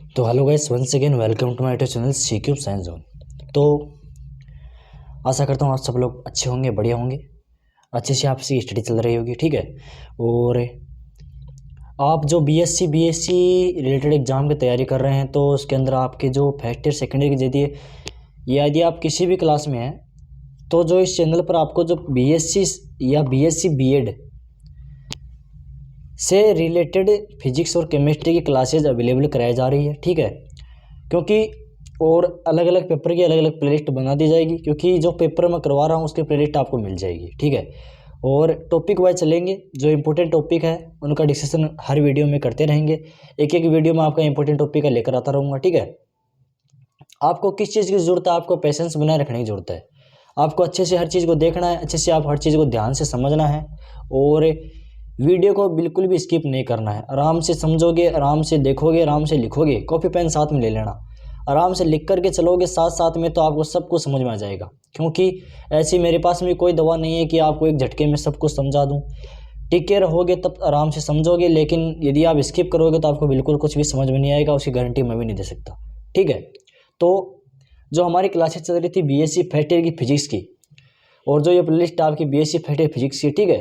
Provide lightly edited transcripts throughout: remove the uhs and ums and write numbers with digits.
तो hello guys, once again welcome to my YouTube channel C cube science zone. तो आशा करता हूँ आप सब लोग अच्छे होंगे, बढ़िया होंगे, अच्छे से आपसी स्टडी चल रही होगी, ठीक है। और आप जो बीएससी रिलेटेड एग्ज़ाम की तैयारी कर रहे हैं तो उसके अंदर आपके जो फर्स्ट ईयर सेकेंड ईयर की यदि आप किसी भी क्लास में हैं तो जो इस चैनल पर आपको जो बीएससी या बीएससी बीएड से रिलेटेड फिजिक्स और केमिस्ट्री की क्लासेज अवेलेबल कराई जा रही है, ठीक है। क्योंकि और अलग अलग पेपर की अलग अलग प्लेलिस्ट बना दी जाएगी, क्योंकि जो पेपर मैं करवा रहा हूँ उसकी प्लेलिस्ट आपको मिल जाएगी, ठीक है। और टॉपिक वाइज चलेंगे, जो इंपॉर्टेंट टॉपिक है उनका डिस्कशन हर वीडियो में करते रहेंगे। एक एक वीडियो में आपका इंपॉर्टेंट टॉपिक का लेकर आता रहूँगा, ठीक है। आपको किस चीज़ की ज़रूरत है? आपको पेशेंस बनाए रखने की ज़रूरत है। आपको अच्छे से हर चीज़ को देखना है, अच्छे से आप हर चीज़ को ध्यान से समझना है और वीडियो को बिल्कुल भी स्किप नहीं करना है। आराम से समझोगे, आराम से देखोगे, आराम से लिखोगे, कॉपी पेन साथ में ले लेना, आराम से लिख करके चलोगे साथ साथ में तो आपको सब कुछ समझ में आ जाएगा। क्योंकि ऐसी मेरे पास में कोई दवा नहीं है कि आपको एक झटके में सब कुछ समझा दूँ। टिके रहोगे तब आराम से समझोगे, लेकिन यदि आप स्किप करोगे तो आपको बिल्कुल कुछ भी समझ में नहीं आएगा, उसकी गारंटी मैं भी नहीं दे सकता, ठीक है। तो जो हमारी क्लासेस चल रही थी बीएससी फर्स्ट ईयर की फिजिक्स की, और जो ये प्लेलिस्ट आपकी बीएससी फर्स्ट ईयर फिजिक्स की, ठीक है,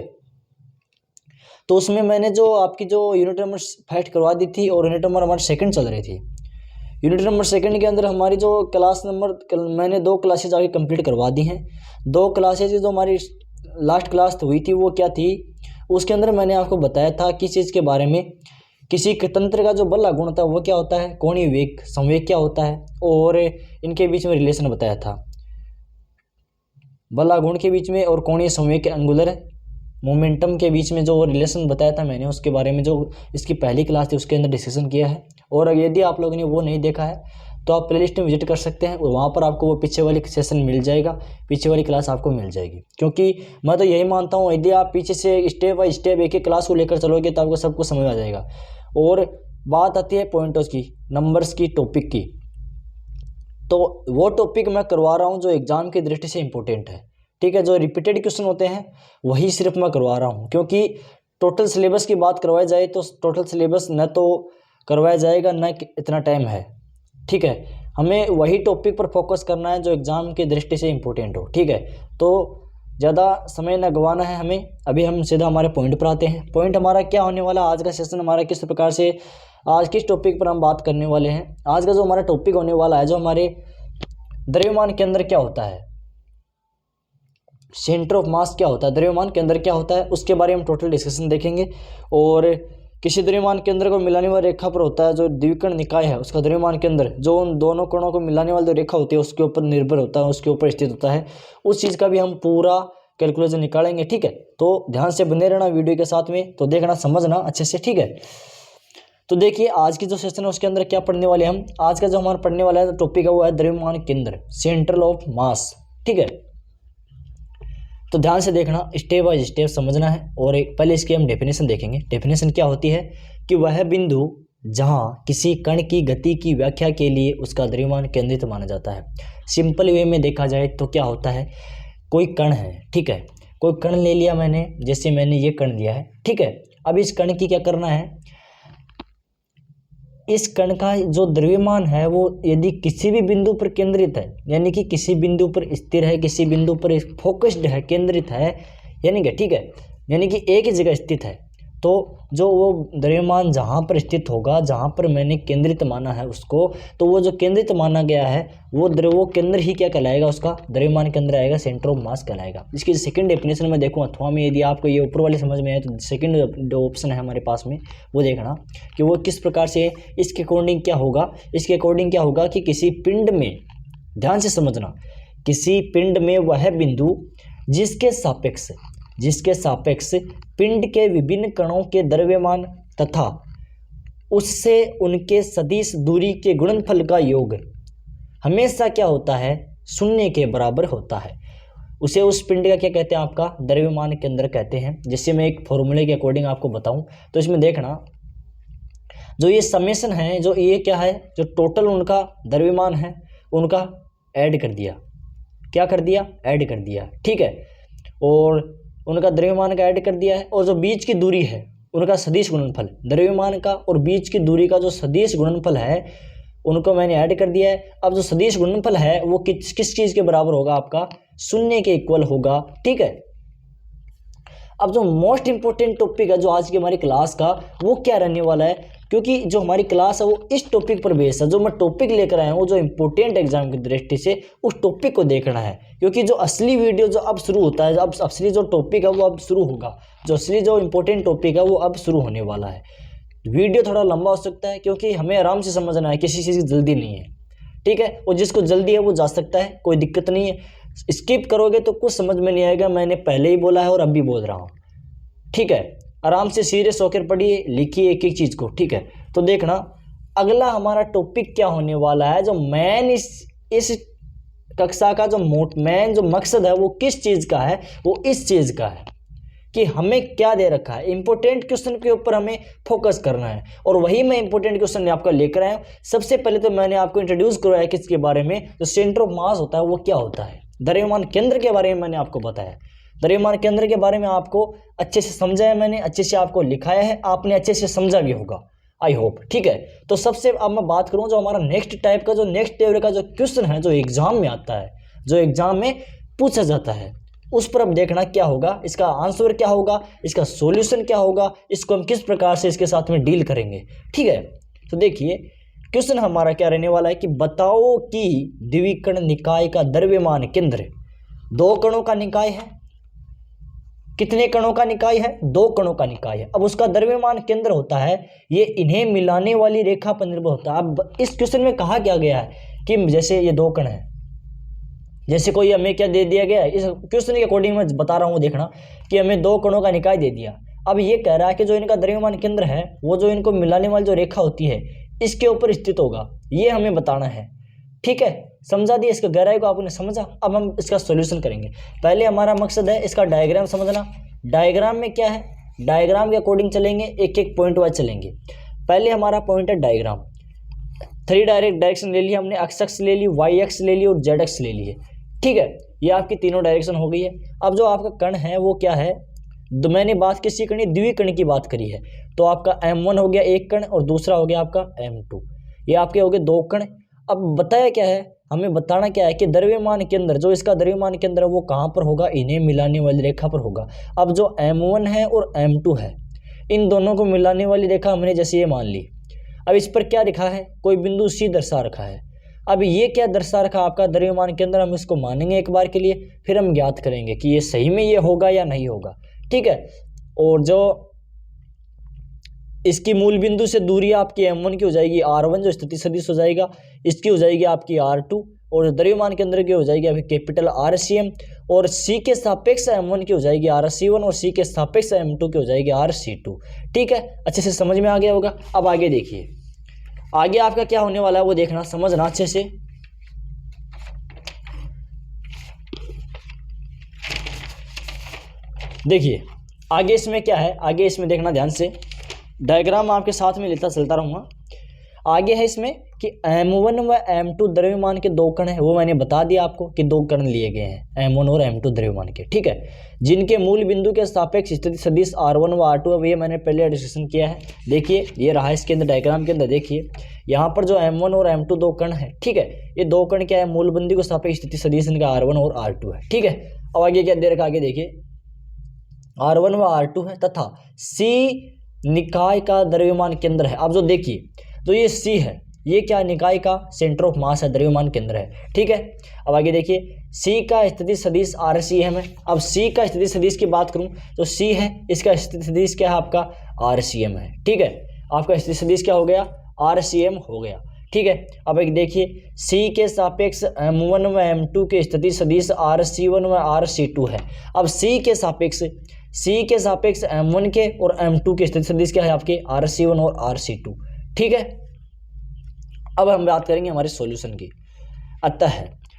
तो उसमें मैंने जो आपकी जो यूनिट नंबर फर्स्ट करवा दी थी और यूनिट नंबर हमारी सेकंड चल रही थी। यूनिट नंबर सेकंड के अंदर हमारी जो क्लास नंबर मैंने 2 क्लासेज आगे कंप्लीट करवा दी हैं। 2 क्लासेज जो हमारी लास्ट क्लास हुई थी वो क्या थी, उसके अंदर मैंने आपको बताया था किस चीज़ के बारे में, किसी तंत्र का जो बल गुण होता है वो क्या होता है, कोणीय वेग संवेग क्या होता है, और इनके बीच में रिलेशन बताया था। बल गुण के बीच में और कोणीय संवेग के एंगुलर मोमेंटम के बीच में जो रिलेशन बताया था मैंने, उसके बारे में जो इसकी पहली क्लास थी उसके अंदर डिस्कशन किया है। और यदि आप लोगों ने वो नहीं देखा है तो आप प्लेलिस्ट में विजिट कर सकते हैं, वहाँ पर आपको वो पीछे वाली सेशन मिल जाएगा, पीछे वाली क्लास आपको मिल जाएगी। क्योंकि मैं तो यही मानता हूँ, यदि आप पीछे से स्टेप बाय स्टेप एक एक क्लास को लेकर चलोगे तो आपको सब कुछ समझ आ जाएगा। और बात आती है पॉइंटर्स की, नंबर्स की, टॉपिक की, तो वो टॉपिक मैं करवा रहा हूँ जो एग्जाम की दृष्टि से इम्पोर्टेंट है, ठीक है। जो रिपीटेड क्वेश्चन होते हैं वही सिर्फ मैं करवा रहा हूँ, क्योंकि टोटल सिलेबस की बात करवाई जाए तो टोटल सिलेबस न तो करवाया जाएगा न इतना टाइम है, ठीक है। हमें वही टॉपिक पर फोकस करना है जो एग्ज़ाम की दृष्टि से इम्पोर्टेंट हो, ठीक है। तो ज़्यादा समय न गंवाना है हमें। अभी हम सीधा हमारे पॉइंट पर आते हैं। पॉइंट हमारा क्या होने वाला, आज का सेशन हमारा किस प्रकार से, आज किस टॉपिक पर हम बात करने वाले हैं। आज का जो हमारा टॉपिक होने वाला है, जो हमारे द्रव्यमान के अंदर क्या होता है, सेंटर ऑफ मास क्या होता है, द्रव्यमान के अंदर क्या होता है, उसके बारे में टोटल डिस्कशन देखेंगे। और किसी द्रव्यमान के अंदर को मिलाने वाली रेखा पर होता है, जो द्विकर्ण निकाय है उसका द्रव्यमान के अंदर जो उन दोनों कणों को मिलाने वाली जो रेखा होती है उसके ऊपर निर्भर होता है, उसके ऊपर स्थित होता है। उस चीज़ का भी हम पूरा कैलकुलेशन निकालेंगे, ठीक है। तो ध्यान से बने रहना वीडियो के साथ में, तो देखना समझना अच्छे से, ठीक है। तो देखिए आज की जो सेशन है उसके अंदर क्या पढ़ने वाले हम, आज का जो हमारा पढ़ने वाला है टॉपिक है वो है द्रव्यमान केंद्र, सेंटर ऑफ मास, ठीक है। तो ध्यान से देखना, स्टेप बाय स्टेप समझना है। और एक पहले इसकी हम डेफिनेशन देखेंगे। डेफिनेशन क्या होती है कि वह बिंदु जहां किसी कण की गति की व्याख्या के लिए उसका द्रव्यमान केंद्रित माना जाता है। सिंपल वे में देखा जाए तो क्या होता है, कोई कण है, ठीक है, कोई कण ले लिया मैंने, जैसे मैंने ये कण लिया है, ठीक है। अब इस कण की क्या करना है, इस कण का जो द्रव्यमान है वो यदि किसी भी बिंदु पर केंद्रित है, यानी कि किसी बिंदु पर स्थिर है, किसी बिंदु पर फोकस्ड है, केंद्रित है, यानी कि, ठीक है, यानी कि एक ही जगह स्थित है, तो जो वो द्रव्यमान जहाँ पर स्थित होगा, जहाँ पर मैंने केंद्रित माना है उसको, तो वो जो केंद्रित माना गया है वो केंद्र ही क्या कहलाएगा, उसका द्रव्यमान केंद्र आएगा, सेंटर ऑफ मास कहलाएगा। इसकी सेकंड डेफिनेशन में देखूँ अथवा में, यदि आपको ये ऊपर वाले समझ में आए तो सेकंड जो ऑप्शन है हमारे पास में वो देखना कि वो किस प्रकार से, इसके अकॉर्डिंग क्या होगा। इसके अकॉर्डिंग क्या होगा कि किसी पिंड में, ध्यान से समझना, किसी पिंड में वह बिंदु जिसके सापेक्ष पिंड के विभिन्न कणों के द्रव्यमान तथा उससे उनके सदिश दूरी के गुणनफल का योग हमेशा क्या होता है, 0 के बराबर होता है, उसे उस पिंड का क्या कहते हैं, आपका द्रव्यमान केंद्र कहते हैं। जैसे मैं एक फॉर्मूले के अकॉर्डिंग आपको बताऊं तो इसमें देखना, जो ये समेशन है, जो ये क्या है, जो टोटल उनका द्रव्यमान है उनका ऐड कर दिया, क्या कर दिया, ऐड कर दिया, ठीक है। और उनका द्रव्यमान का ऐड कर दिया है, और जो बीच की दूरी है उनका सदिश गुणनफल, द्रव्यमान का और बीच की दूरी का जो सदिश गुणनफल है उनको मैंने ऐड कर दिया है। अब जो सदिश गुणनफल है वो किस चीज़ के बराबर होगा, आपका शून्य के इक्वल होगा, ठीक है। अब जो मोस्ट इंपॉर्टेंट टॉपिक है जो आज की हमारी क्लास का, वो क्या रहने वाला है, क्योंकि जो हमारी क्लास है वो इस टॉपिक पर बेस्ड है। जो मैं टॉपिक लेकर आया हूँ जो इंपॉर्टेंट एग्जाम की दृष्टि से उस टॉपिक को देखना है, क्योंकि जो असली वीडियो जो अब शुरू होता है, अब असली जो टॉपिक है वो अब शुरू होगा, जो असली जो इंपॉर्टेंट टॉपिक है वो अब शुरू होने वाला है। वीडियो थोड़ा लंबा हो सकता है क्योंकि हमें आराम से समझना है, किसी चीज़ की जल्दी नहीं है, ठीक है। और जिसको जल्दी है वो जा सकता है, कोई दिक्कत नहीं है। स्किप करोगे तो कुछ समझ में नहीं आएगा, मैंने पहले ही बोला है और अब भी बोल रहा हूँ, ठीक है। आराम से सीरियस होकर पढ़िए, लिखिए एक एक चीज़ को, ठीक है। तो देखना अगला हमारा टॉपिक क्या होने वाला है। जो मेन इस कक्षा का जो मेन जो मकसद है वो किस चीज़ का है, वो इस चीज़ का है कि हमें क्या दे रखा है, इंपॉर्टेंट क्वेश्चन के ऊपर हमें फोकस करना है। और वही मैं इंपॉर्टेंट क्वेश्चन आपका लेकर आया हूँ। सबसे पहले तो मैंने आपको इंट्रोड्यूस करवाया किसके बारे में, जो सेंटर ऑफ मास होता है वो क्या होता है, द्रव्यमान केंद्र के बारे में मैंने आपको बताया। द्रव्यमान केंद्र के बारे में आपको अच्छे से समझाया, मैंने अच्छे से आपको लिखाया है, आपने अच्छे से समझा भी होगा, आई होप, ठीक है। तो सबसे अब मैं बात करूँ जो हमारा नेक्स्ट टाइप का, जो नेक्स्ट लेवल का जो क्वेश्चन है, जो एग्जाम में आता है, जो एग्जाम में पूछा जाता है, उस पर अब देखना क्या होगा, इसका आंसर क्या होगा, इसका सॉल्यूशन क्या होगा, इसको हम किस प्रकार से इसके साथ में डील करेंगे, ठीक है। तो देखिए क्वेश्चन हमारा क्या रहने वाला है कि बताओ कि द्विकण निकाय का द्रव्यमान केंद्र, दो कणों का निकाय है, कितने कणों का निकाय है, दो कणों का निकाय है। अब उसका द्रव्यमान केंद्र होता है, ये इन्हें मिलाने वाली रेखा पर निर्भर होता है। अब इस क्वेश्चन में कहा क्या गया है कि जैसे ये दो कण है, जैसे कोई हमें क्या दे दिया गया है, इस क्वेश्चन के अकॉर्डिंग मैं बता रहा हूँ, देखना कि हमें दो कणों का निकाय दे दिया। अब ये कह रहा है कि जो इनका द्रव्यमान केंद्र है वो जो इनको मिलाने वाली जो रेखा होती है इसके ऊपर स्थित होगा, ये हमें बताना है, ठीक है। समझा दिया, इसका गहराई को आपने समझा। अब हम इसका सॉल्यूशन करेंगे। पहले हमारा मकसद है इसका डायग्राम समझना। डायग्राम में क्या है, डायग्राम के अकॉर्डिंग चलेंगे, एक एक पॉइंट वाइज चलेंगे। पहले हमारा पॉइंट है डायग्राम। 3 डायरेक्शन ले लिया हमने, एक्स एक्स ले ली, वाई एक्स ले ली और जेड एक्स ले लिए, ठीक है। ये आपकी तीनों डायरेक्शन हो गई है। अब जो आपका कण है वो क्या है, तो मैंने बात किसी कण, द्विकण की बात करी है, तो आपका M1 हो गया एक कण और दूसरा हो गया आपका M2, ये आपके हो गए दो कण। अब बताया क्या है, हमें बताना क्या है कि द्रव्यमान केंद्र, जो इसका द्रव्यमान केंद्र है वो कहाँ पर होगा, इन्हें मिलाने वाली रेखा पर होगा। अब जो M1 है और M2 है, इन दोनों को मिलाने वाली रेखा हमने जैसे ये मान ली। अब इस पर क्या लिखा है, कोई बिंदु C दर्शा रखा है। अब ये क्या दर्शा रखा आपका द्रव्यमान केंद्र, हम इसको मानेंगे एक बार के लिए, फिर हम ज्ञात करेंगे कि ये सही में ये होगा या नहीं होगा, ठीक है। और जो इसकी मूल बिंदु से दूरी आपकी M1 की हो जाएगी R1, जो स्थिति सदिश हो जाएगा, इसकी हो जाएगी आपकी R2, और द्रव्यमान केंद्र की हो जाएगी आपकी कैपिटल RCM, और C के सापेक्ष M1 की हो जाएगी RC1, और C के सापेक्ष M2 की हो जाएगी RC2, ठीक है। अच्छे से समझ में आ गया होगा। अब आगे देखिए, आगे आपका क्या होने वाला है वो देखना, समझना अच्छे से। देखिए आगे इसमें क्या है, आगे इसमें देखना ध्यान से, डायग्राम आपके साथ में लेता चलता रहूँगा। आगे है इसमें कि M1 व M2 द्रव्यमान के दो कण है, वो मैंने बता दिया आपको कि दो कण लिए गए हैं M1 और M2 द्रव्यमान के, ठीक है, जिनके मूल बिंदु के सापेक्ष स्थिति सदिश R1 व R2 है, ये मैंने पहले डिस्कशन किया है। देखिए ये रहा इसके अंदर डायग्राम के अंदर, देखिए यहाँ पर जो M1 और M2 दो कण है, ठीक है, ये दो कण क्या है, मूल बिंदु के सापेक्ष स्थिति सदिश इनका R1 और R2 है, ठीक है। अब आगे क्या दे रखा, आगे देखिए R1 व R2 है तथा C निकाय का द्रव्यमान केंद्र है। अब जो देखिए तो ये C है, ये क्या निकाय का सेंटर ऑफ मास है, द्रव्यमान केंद्र है, ठीक है। अब आगे देखिए C का स्थिति सदिश RCM है। अब C का स्थिति सदिश की बात करूं तो C है, इसका स्थिति सदिश क्या है आपका RCM है, ठीक है। आपका स्थिति सदिश क्या हो गया, RCM हो गया, ठीक है। अब एक देखिए C के सापेक्ष M1 व M2 के स्थिति सदिश RC1 व RC2 है। अब C के सापेक्ष M1 के और M2 के स्थिति सदिश क्या है आपके RC1 और RC2, ठीक है। अब हम बात करेंगे हमारे सॉल्यूशन की। अतः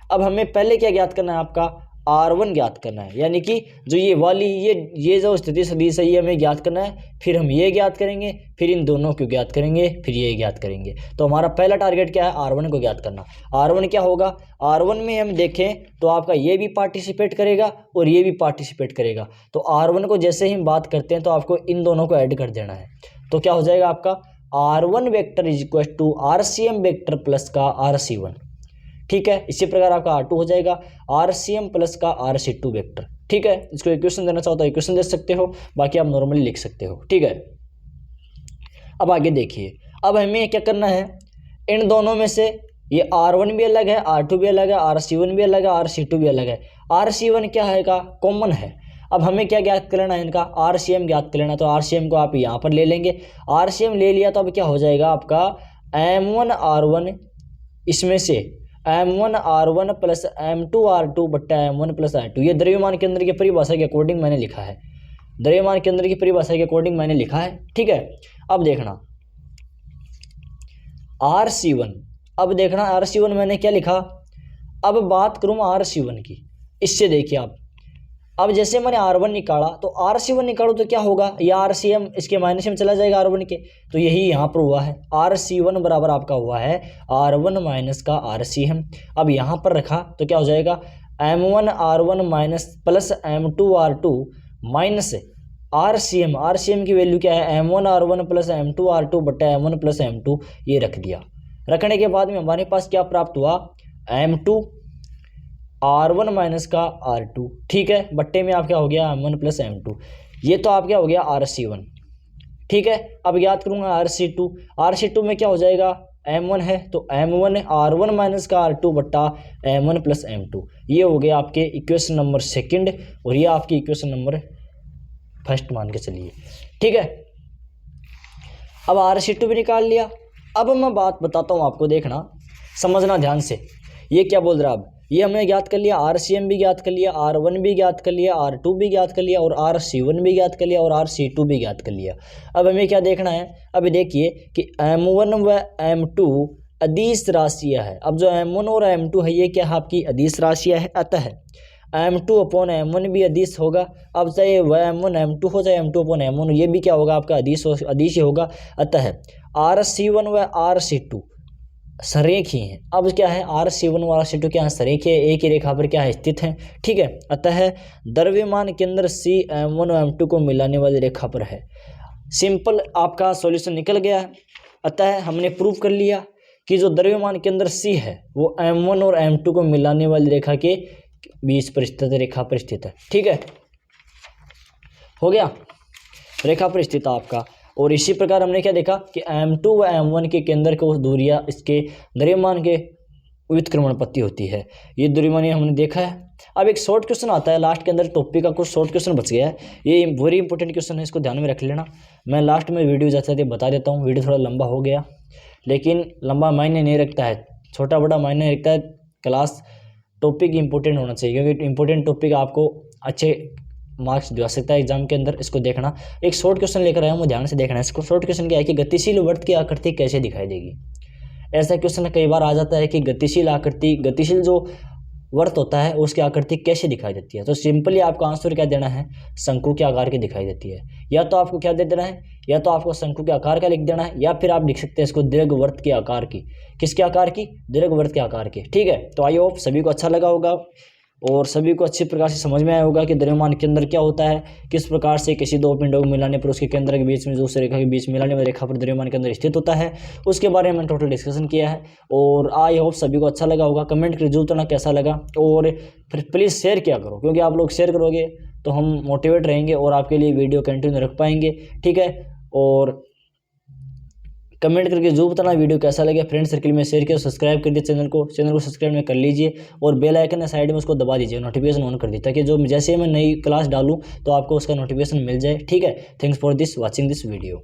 अब हमें पहले क्या ज्ञात करना है, आपका R1 ज्ञात करना है, यानी कि जो ये वाली ये जो स्थिति सदिश है ये हमें ज्ञात करना है, फिर हम ये ज्ञात करेंगे, फिर इन दोनों को ज्ञात करेंगे, फिर ये ज्ञात करेंगे। तो हमारा पहला टारगेट क्या है, R1 को ज्ञात करना। R1 क्या होगा, R1 में हम देखें तो आपका ये भी पार्टिसिपेट करेगा और ये भी पार्टिसिपेट करेगा। तो R1 को जैसे ही हम बात करते हैं तो आपको इन दोनों को ऐड कर देना है, तो क्या हो जाएगा आपका R1 vector is equal to RCM vector plus का RC1। ठीक है, इसी प्रकार आपका R2 हो जाएगा RCM प्लस का RC2 वेक्टर। ठीक है, इसको इक्वेशन देना चाहो तो इक्वेशन दे सकते हो, बाकी आप नॉर्मली लिख सकते हो। ठीक है, अब आगे देखिए, अब हमें क्या करना है, इन दोनों में से ये R1 भी अलग है, R2 भी अलग है, RC1 भी अलग है, RC2 भी अलग है। RC1 क्या है का कॉमन है। अब हमें क्या ज्ञात कर लेना है, इनका RCM ज्ञात कर लेना। तो RCM को आप यहाँ पर ले लेंगे, RCM ले लिया तो अब क्या हो जाएगा आपका M1R1, इसमें से M1R1 प्लस M2R2 बट्टा M1 प्लस R2। ये द्रव्यमान के अंदर की परिभाषा के अकॉर्डिंग मैंने लिखा है, द्रव्यमान के अंदर की परिभाषा के अकॉर्डिंग मैंने लिखा है। ठीक है, अब देखना RC1, अब देखना RC1 मैंने क्या लिखा। अब बात करूँ RC1 की, इससे देखिए आप, अब जैसे मैंने R1 निकाला तो RC1 निकालो तो क्या होगा, ये RCM इसके माइनस में चला जाएगा R1 के, तो यही यहाँ पर हुआ है। RC1 बराबर आपका हुआ है R1 माइनस का RCM। अब यहाँ पर रखा तो क्या हो जाएगा, M1R1 minus plus M2R2 minus RCM। RCM की वैल्यू क्या है, M1R1 प्लस M2R2 बट्टा M1 प्लस M2, ये रख दिया। रखने के बाद में हमारे पास क्या प्राप्त हुआ, M2R1 माइनस का R2। ठीक है, बट्टे में आप क्या हो गया M1 प्लस M2, ये तो आप क्या हो गया RC1। ठीक है, अब याद करूँगा RC2, RC2 में क्या हो जाएगा, M1 है तो M1R1 माइनस का R2 बट्टा M1 प्लस M2। ये हो गया आपके इक्वेशन नंबर सेकंड, और ये आपकी इक्वेशन नंबर फर्स्ट मान के चलिए। ठीक है, अब RC2 भी निकाल लिया। अब मैं बात बताता हूँ आपको, देखना समझना ध्यान से, ये क्या बोल रहा है। अब ये हमने ज्ञात कर लिया, RCM भी ज्ञात कर लिया, R1 भी ज्ञात कर लिया, R2 भी ज्ञात कर लिया, और RC1 भी ज्ञात कर लिया, और RC2 भी ज्ञात कर लिया। अब हमें क्या देखना है, अभी देखिए कि M1 व M2 अदिश राशियाँ है। अब जो M1 और M2 है ये क्या है, आपकी अदिश राशियाँ है, अतः M2 अपॉन M1 भी अदिश होगा। अब चाहे वह M1 M2 हो, चाहे M2 अपॉन M1, ये भी क्या होगा आपका अदिश ही होगा। अतः RC1 व RC2 सरेख ही हैं। अब क्या है, RC1 और RC2 क्या है, सरेख है, एक ही रेखा पर क्या है स्थित हैं। ठीक है, अतः द्रव्यमान केंद्र C M1 और M2 को मिलाने वाली रेखा पर है। सिंपल आपका सॉल्यूशन निकल गया है। अतः हमने प्रूव कर लिया कि जो द्रव्यमान केंद्र C है वो M1 और M2 को मिलाने वाली रेखा के बीच पर स्थित रेखा पर स्थित है। ठीक है, हो गया, रेखा पर स्थित आपका। और इसी प्रकार हमने क्या देखा कि M2 व M1 के केंद्र को दूरियां इसके द्रव्यमान के व्युत्क्रमण पत्ती होती है। ये द्रव्यमान हमने देखा है। अब एक शॉर्ट क्वेश्चन आता है लास्ट के अंदर, टॉपिक का कुछ शॉर्ट क्वेश्चन बच गया है, ये वेरी इंपॉर्टेंट क्वेश्चन है, इसको ध्यान में रख लेना। मैं लास्ट में वीडियो जाते बता देता हूँ, वीडियो थोड़ा लंबा हो गया, लेकिन लंबा मायने नहीं रखता है, छोटा बड़ा मायने रखता है। क्लास टॉपिक इंपॉर्टेंट होना चाहिए, क्योंकि इंपॉर्टेंट टॉपिक आपको अच्छे मार्क्स दिला सकता है एग्जाम के अंदर। इसको देखना, एक शॉर्ट क्वेश्चन लेकर आया हूँ, ध्यान से देखना है इसको। शॉर्ट क्वेश्चन क्या है कि गतिशील वृत्त की आकृति कैसे दिखाई देगी। ऐसा क्वेश्चन कई बार आ जाता है कि गतिशील आकृति, गतिशील जो वृत्त होता है उसकी आकृति कैसे दिखाई देती है। तो सिंपली आपको आंसर क्या देना है, शंकु के आकार की दिखाई देती है। या तो आपको क्या दे देना है, या तो आपको शंकु के आकार का लिख देना है, या फिर आप लिख सकते हैं इसको दीर्घवृत्त के आकार की। किसके आकार की, दीर्घवृत्त के आकार की। ठीक है, तो आई होप सभी को अच्छा लगा होगा और सभी को अच्छी प्रकार से समझ में आया होगा कि द्रव्यमान के अंदर क्या होता है, किस प्रकार से किसी दो पिंडों को मिलाने पर उसके केंद्र के बीच में दूसरे रेखा के बीच मिलाने वाली रेखा पर द्रव्यमान के अंदर स्थित होता है, उसके बारे में टोटल डिस्कशन किया है। और आई होप सभी को अच्छा लगा होगा। कमेंट कर जरूर करना कैसा लगा, और फिर प्लीज़ शेयर किया करो, क्योंकि आप लोग शेयर करोगे तो हम मोटिवेट रहेंगे और आपके लिए वीडियो कंटिन्यू रख पाएंगे। ठीक है, और कमेंट करके जरूर बताना वीडियो कैसा लगे। फ्रेंड सर्कल में शेयर किया, सब्सक्राइब कर दिए चैनल को सब्सक्राइब में कर लीजिए, और बेल आइकन है साइड में उसको दबा दीजिए, नोटिफिकेशन ऑन कर दीजिए, ताकि जो जैसे मैं नई क्लास डालूं तो आपको उसका नोटिफिकेशन मिल जाए। ठीक है, thanks for this watching this video.